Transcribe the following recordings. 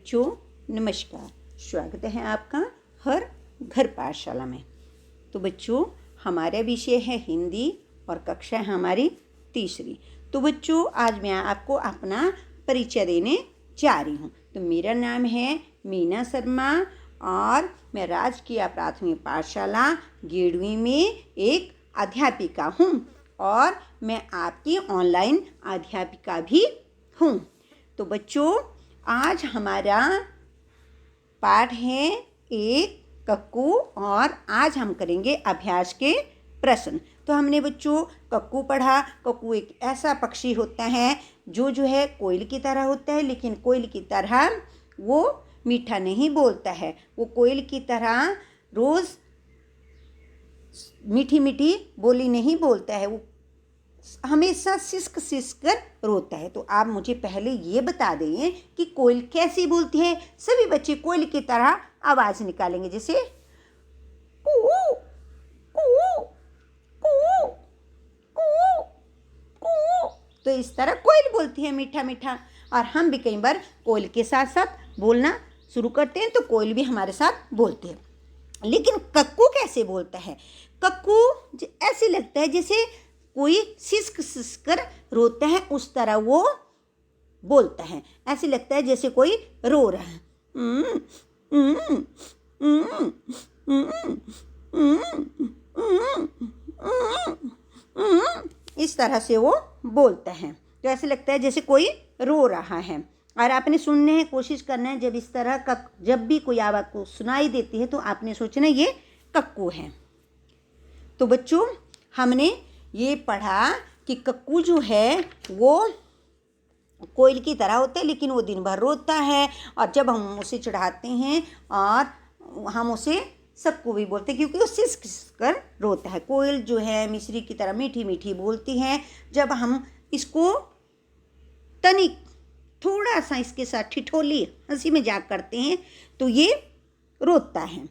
बच्चों नमस्कार। स्वागत है आपका हर घर पाठशाला में। तो बच्चों हमारा विषय है हिंदी और कक्षा है हमारी तीसरी। तो बच्चों आज मैं आपको अपना परिचय देने जा रही हूँ। तो मेरा नाम है मीना शर्मा और मैं राजकीय प्राथमिक पाठशाला गेड़वी में एक अध्यापिका हूँ और मैं आपकी ऑनलाइन अध्यापिका भी हूँ। तो बच्चों आज हमारा पाठ है एक कक्कू और आज हम करेंगे अभ्यास के प्रश्न। तो हमने बच्चों कक्कू पढ़ा। कक्कू एक ऐसा पक्षी होता है जो है कोयल की तरह होता है, लेकिन कोयल की तरह वो मीठा नहीं बोलता है। वो कोयल की तरह रोज़ मीठी मीठी बोली नहीं बोलता है, वो हमेशा सिसक सिसक कर रोता है। तो आप मुझे पहले ये बता दें कि कोयल कैसी बोलती है। सभी बच्चे कोयल की तरह आवाज़ निकालेंगे, जैसे कू कू कू कू कू। तो इस तरह कोयल बोलती है मीठा मीठा। और हम भी कई बार कोयल के साथ साथ बोलना शुरू करते हैं तो कोयल भी हमारे साथ बोलते हैं। लेकिन कक्कू कैसे बोलता है? कक्कू ऐसे लगता है जैसे कोई सिसक सिसक कर रोता है, उस तरह वो बोलता है। ऐसे लगता है जैसे कोई रो रहा है। इस तरह से वो बोलता है। तो ऐसे लगता है जैसे कोई रो रहा है। और आपने सुनने है, कोशिश करना है, जब इस तरह का जब भी कोई आवाज़ को सुनाई देती है तो आपने सोचना ये कक्कू है। तो बच्चों हमने ये पढ़ा कि कक्कू जो है वो कोयल की तरह होता है, लेकिन वो दिन भर रोता है। और जब हम उसे चढ़ाते हैं और हम उसे सबको भी बोलते हैं, क्योंकि वो सिसक सिसक कर रोता है। कोयल जो है मिश्री की तरह मीठी मीठी बोलती है। जब हम इसको तनिक थोड़ा सा इसके साथ ठिठोली हंसी मजाक करते हैं तो ये रोता है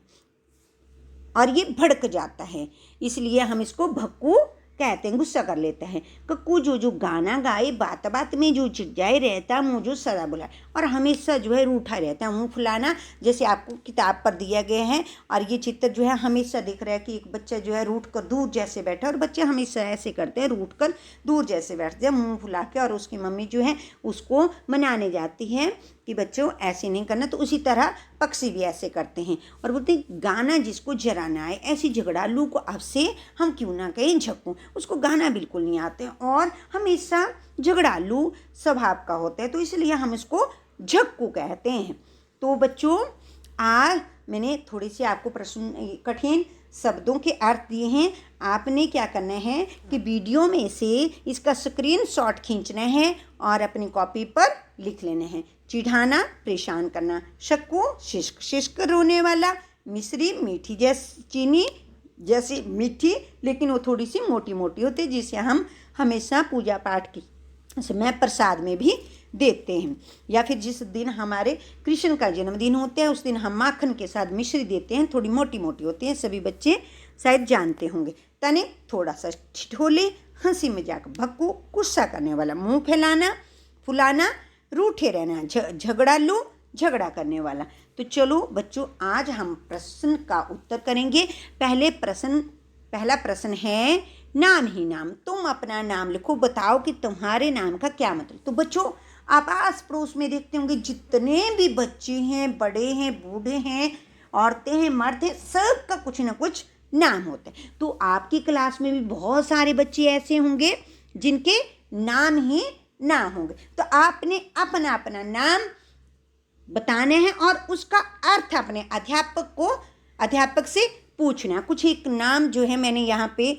और ये भड़क जाता है, इसलिए हम इसको भक्कू कहते हैं, गुस्सा कर लेता है। कक्कू जो गाना गाए, बात बात में जो चिल्लाए रहता है, मुँह जो सदा बुलाए और हमेशा जो है रूठा रहता है, मुँह फुलाना, जैसे आपको किताब पर दिया गया है। और ये चित्र जो है हमेशा दिख रहा है कि एक बच्चा जो है रूठ कर दूर जैसे बैठा है, और बच्चे हमेशा ऐसे करते हैं, रूठ कर दूर जैसे बैठते हैं मुँह फुला के। और उसकी मम्मी जो है उसको मनाने जाती है कि बच्चों ऐसे नहीं करना। तो उसी तरह पक्षी भी ऐसे करते हैं और बोलते हैं गाना जिसको जरा ना आए, ऐसी झगड़ालू को अब से हम क्यों ना कहें झक्कू। उसको गाना बिल्कुल नहीं आते और हमेशा झगड़ालू स्वभाव का होता है, तो इसलिए हम इसको झक्कू कहते हैं। तो बच्चों आज मैंने थोड़ी सी आपको प्रश्न कठिन शब्दों के अर्थ दिए हैं। आपने क्या करना है कि वीडियो में से इसका स्क्रीनशॉट खींचना है और अपनी कॉपी पर लिख लेना है। चिढ़ाना, परेशान करना। शक्कू शिश्क शिश्क रोने वाला। मिश्री मीठी जैसी, चीनी जैसी मीठी, लेकिन वो थोड़ी सी मोटी मोटी होती है, जिसे हम हमेशा पूजा पाठ की समय प्रसाद में भी देते हैं। या फिर जिस दिन हमारे कृष्ण का जन्मदिन होता है उस दिन हम माखन के साथ मिश्री देते हैं, थोड़ी मोटी मोटी होती है, सभी बच्चे शायद जानते होंगे। तने थोड़ा सा ठिठोले, हंसी मजाक। भक्कू गुस्सा करने वाला। मुंह फैलाना, फुलाना, रूठे रहना। झगड़ालू, झगड़ा करने वाला। तो चलो बच्चों आज हम प्रश्न का उत्तर करेंगे। पहला प्रश्न है नाम ही नाम। तुम अपना नाम लिखो, बताओ कि तुम्हारे नाम का क्या मतलब। तो बच्चों आप आस पड़ोस में देखते होंगे जितने भी बच्चे हैं, बड़े हैं, बूढ़े हैं, औरतें हैं, मर्द हैं, सबका कुछ ना कुछ नाम होता है। तो आपकी क्लास में भी बहुत सारे बच्चे ऐसे होंगे जिनके नाम ही ना होंगे। तो आपने अपना अपना नाम बताना है और उसका अर्थ अपने अध्यापक से पूछना। कुछ एक नाम जो है मैंने यहाँ पे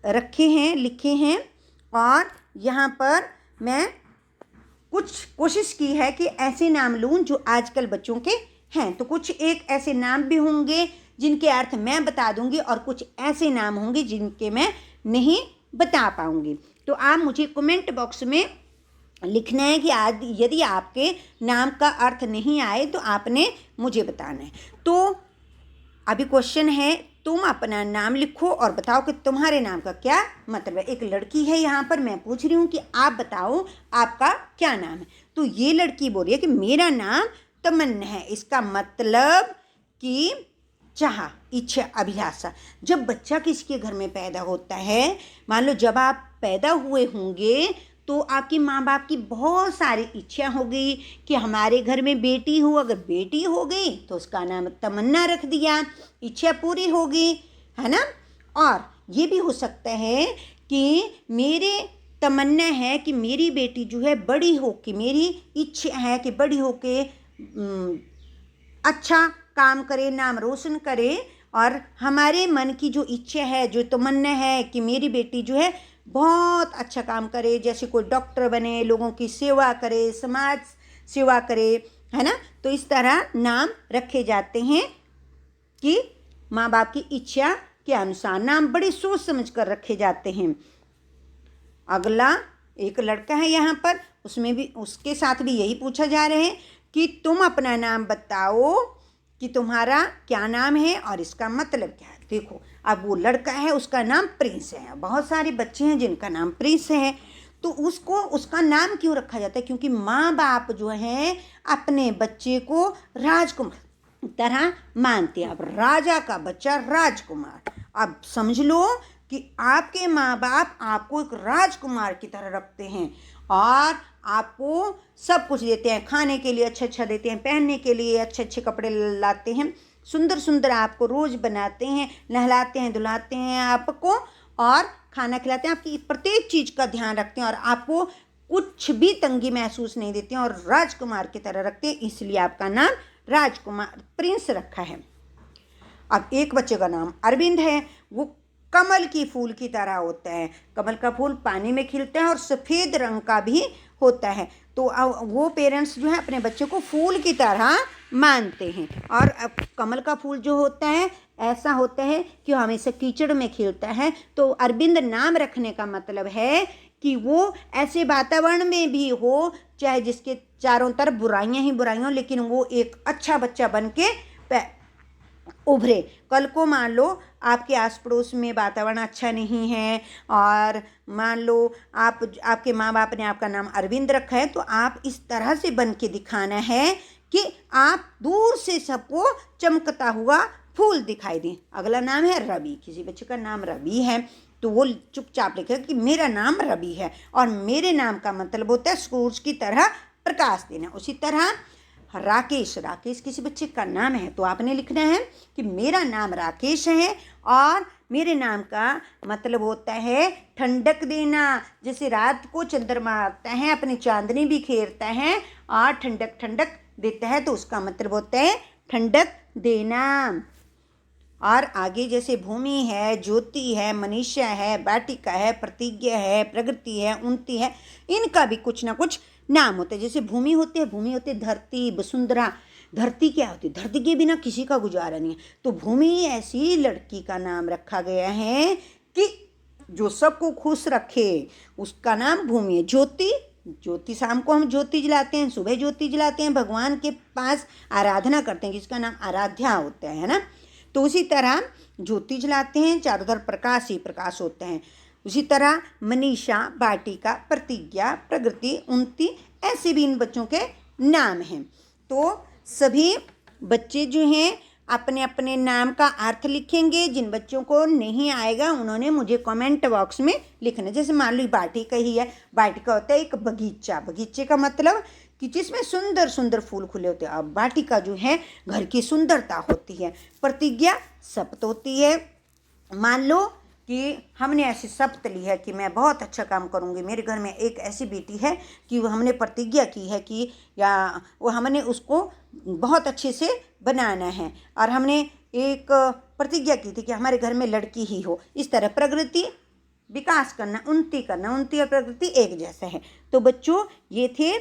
रखे हैं, लिखे हैं, और यहाँ पर मैं कुछ कोशिश की है कि ऐसे नाम लूँ जो आजकल बच्चों के हैं। तो कुछ एक ऐसे नाम भी होंगे जिनके अर्थ मैं बता दूंगी और कुछ ऐसे नाम होंगे जिनके मैं नहीं बता पाऊंगी। तो आप मुझे कमेंट बॉक्स में लिखना है कि आज यदि आपके नाम का अर्थ नहीं आए तो आपने मुझे बताना है। तो अभी क्वेश्चन है, तुम अपना नाम लिखो और बताओ कि तुम्हारे नाम का क्या मतलब है। एक लड़की है यहाँ पर, मैं पूछ रही हूँ कि आप बताओ आपका क्या नाम है। तो ये लड़की बोल रही है कि मेरा नाम तमन्ना है। इसका मतलब कि चाह, इच्छा, अभिलाषा। जब बच्चा किसी के घर में पैदा होता है, मान लो जब आप पैदा हुए होंगे तो आपकी माँ बाप की बहुत सारी इच्छा हो गई कि हमारे घर में बेटी हो। अगर बेटी हो गई तो उसका नाम तमन्ना रख दिया, इच्छा पूरी हो गई, है ना। और ये भी हो सकता है कि मेरे तमन्ना है कि मेरी बेटी जो है बड़ी हो के, मेरी इच्छा है कि बड़ी हो के अच्छा काम करे, नाम रोशन करे। और हमारे मन की जो इच्छा है, जो तमन्ना है कि मेरी बेटी जो है बहुत अच्छा काम करे, जैसे कोई डॉक्टर बने, लोगों की सेवा करे, समाज सेवा करे, है ना। तो इस तरह नाम रखे जाते हैं कि माँ बाप की इच्छा के अनुसार नाम बड़े सोच समझ कर रखे जाते हैं। अगला एक लड़का है यहाँ पर, उसमें भी उसके साथ भी यही पूछा जा रहा है कि तुम अपना नाम बताओ कि तुम्हारा क्या नाम है और इसका मतलब क्या है। देखो, अब वो लड़का है, उसका नाम प्रिंस है। बहुत सारे बच्चे हैं जिनका नाम प्रिंस है, तो उसका नाम क्यों रखा जाता है? क्योंकि माँ बाप जो हैं अपने बच्चे को राजकुमार तरह मानते हैं। अब राजा का बच्चा राजकुमार, अब समझ लो कि आपके माँ बाप आपको एक राजकुमार की तरह रखते हैं और आपको सब कुछ देते हैं, खाने के लिए अच्छा अच्छा देते हैं, पहनने के लिए अच्छे अच्छे कपड़े लाते हैं, सुंदर सुंदर आपको रोज़ बनाते हैं, नहलाते हैं, धुलाते हैं आपको और खाना खिलाते हैं, आपकी प्रत्येक चीज़ का ध्यान रखते हैं और आपको कुछ भी तंगी महसूस नहीं देते हैं और राजकुमार की तरह रखते हैं। इसलिए आपका नाम राजकुमार प्रिंस रखा है। अब एक बच्चे का नाम अरविंद है, वो कमल की फूल की तरह होता है। कमल का फूल पानी में खिलता है और सफ़ेद रंग का भी होता है। तो वो पेरेंट्स जो है अपने बच्चे को फूल की तरह मानते हैं। और कमल का फूल जो होता है ऐसा होता है कि हमेशा कीचड़ में खिलता है। तो अरविंद नाम रखने का मतलब है कि वो ऐसे वातावरण में भी हो, चाहे जिसके चारों तरफ बुराइयां ही बुराइयां, लेकिन वो एक अच्छा बच्चा बन के उभरे। कल को मान लो आपके आस पड़ोस में वातावरण अच्छा नहीं है और मान लो आपके माँ बाप ने आपका नाम अरविंद रखा है, तो आप इस तरह से बन के दिखाना है कि आप दूर से सबको चमकता हुआ फूल दिखाई दें। अगला नाम है रवि, किसी बच्चे का नाम रवि है तो वो चुपचाप लिखेगा कि मेरा नाम रवि है और मेरे नाम का मतलब होता है सूरज की तरह प्रकाश देना। उसी तरह राकेश, राकेश किसी बच्चे का नाम है तो आपने लिखना है कि मेरा नाम राकेश है और मेरे नाम का मतलब होता है ठंडक देना। जैसे रात को चंद्रमा आता है, अपनी चांदनी भी खेरता है और ठंडक ठंडक देता है, तो उसका मतलब होता है ठंडक देना। और आगे जैसे भूमि है, ज्योति है, मनीषा है, बाटिका है, प्रतिज्ञा है, प्रगति है, उन्नति है, इनका भी कुछ ना कुछ नाम होते हैं। जैसे भूमि होती है धरती, वसुंधरा। धरती क्या होती है? धरती के बिना किसी का गुजारा नहीं है, तो भूमि ऐसी लड़की का नाम रखा गया है कि जो सबको खुश रखे, उसका नाम भूमि है। ज्योति, ज्योति शाम को हम ज्योति जलाते हैं, सुबह ज्योति जलाते हैं, भगवान के पास आराधना करते हैं जिसका नाम आराध्या होता है ना। तो उसी तरह ज्योति जलाते हैं, चारों तरफ प्रकाश ही प्रकाश होते हैं। उसी तरह मनीषा, बाटिका, प्रतिज्ञा, प्रगति, उन्नति, ऐसे भी इन बच्चों के नाम हैं। तो सभी बच्चे जो हैं अपने अपने नाम का अर्थ लिखेंगे। जिन बच्चों को नहीं आएगा उन्होंने मुझे कमेंट बॉक्स में लिखना। जैसे मान लो बाटिका ही है, बाटिका होता है एक बगीचा, बगीचे का मतलब कि जिसमें सुंदर सुंदर फूल खुले होते हैं। अब बाटिका जो है घर की सुंदरता होती है। प्रतिज्ञा शपथ होती है, मान लो कि हमने ऐसी शपथ ली है कि मैं बहुत अच्छा काम करूंगी, मेरे घर में एक ऐसी बेटी है कि वो हमने प्रतिज्ञा की है कि या वो हमने उसको बहुत अच्छे से बनाना है और हमने एक प्रतिज्ञा की थी कि हमारे घर में लड़की ही हो। इस तरह प्रगति, विकास करना, उन्नति करना, उन्नति और प्रगति एक जैसा है। तो बच्चों ये थे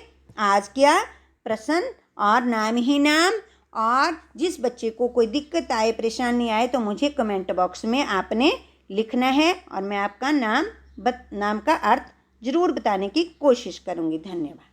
आज क्या प्रश्न और नाम ही नाम। और जिस बच्चे को कोई दिक्कत आए, परेशानी आए तो मुझे कमेंट बॉक्स में आपने लिखना है और मैं आपका नाम का अर्थ ज़रूर बताने की कोशिश करूँगी। धन्यवाद।